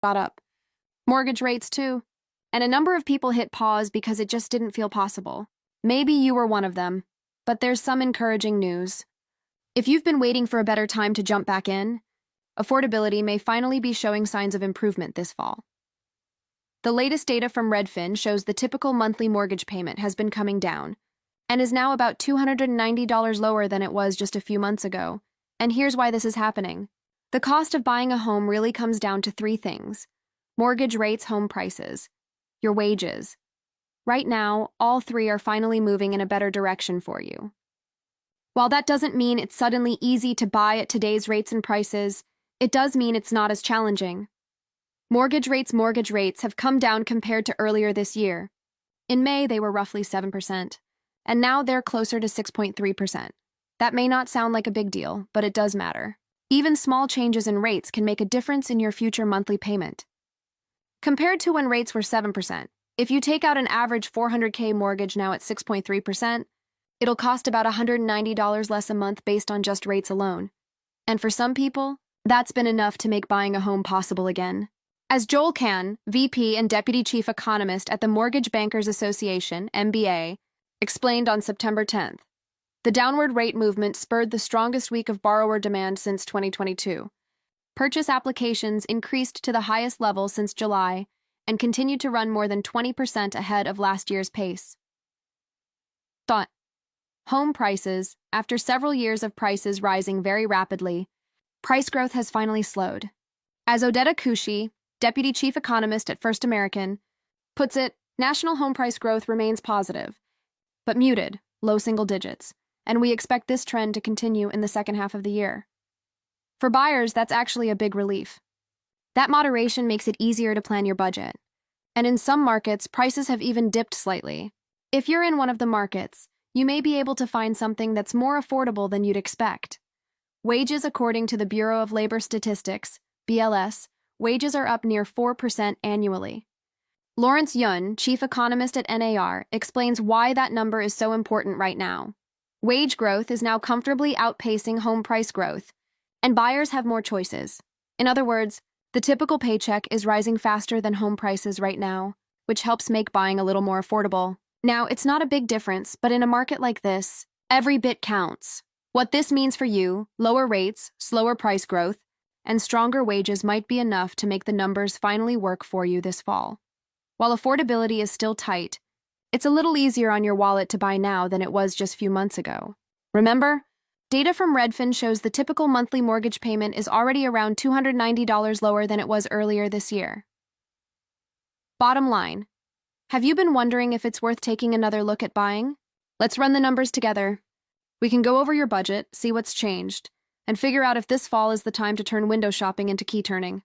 got up. Mortgage rates, too. And a number of people hit pause because it just didn't feel possible. Maybe you were one of them, but there's some encouraging news. If you've been waiting for a better time to jump back in, affordability may finally be showing signs of improvement this fall. The latest data from Redfin shows the typical monthly mortgage payment has been coming down and is now about $290 lower than it was just a few months ago. And here's why this is happening. The cost of buying a home really comes down to three things: mortgage rates, home prices, your wages. Right now, all three are finally moving in a better direction for you. While that doesn't mean it's suddenly easy to buy at today's rates and prices, it does mean it's not as challenging. Mortgage rates have come down compared to earlier this year. In May, they were roughly 7%, and now they're closer to 6.3%. That may not sound like a big deal, but it does matter. Even small changes in rates can make a difference in your future monthly payment. Compared to when rates were 7%, if you take out an average $400K mortgage now at 6.3%, it'll cost about $190 less a month based on just rates alone. And for some people, that's been enough to make buying a home possible again. As Joel Kahn, VP and Deputy Chief Economist at the Mortgage Bankers Association, MBA, explained on September 10th, the downward rate movement spurred the strongest week of borrower demand since 2022. Purchase applications increased to the highest level since July and continued to run more than 20% ahead of last year's pace. Home prices, after several years of prices rising very rapidly, price growth has finally slowed. As Odetta Kushi, Deputy Chief Economist at First American, puts it, national home price growth remains positive, but muted, low single digits, and we expect this trend to continue in the second half of the year. For buyers, that's actually a big relief. That moderation makes it easier to plan your budget. And in some markets, prices have even dipped slightly. If you're in one of the markets, you may be able to find something that's more affordable than you'd expect. Wages, according to the Bureau of Labor Statistics, BLS, wages are up near 4% annually. Lawrence Yun, chief economist at NAR, explains why that number is so important right now. Wage growth is now comfortably outpacing home price growth, and buyers have more choices. In other words, the typical paycheck is rising faster than home prices right now, which helps make buying a little more affordable. Now, it's not a big difference, but in a market like this, every bit counts. What this means for you, lower rates, slower price growth, and stronger wages might be enough to make the numbers finally work for you this fall. While affordability is still tight, it's a little easier on your wallet to buy now than it was just a few months ago. Remember, data from Redfin shows the typical monthly mortgage payment is already around $290 lower than it was earlier this year. Bottom line, have you been wondering if it's worth taking another look at buying? Let's run the numbers together. We can go over your budget, see what's changed, and figure out if this fall is the time to turn window shopping into key turning.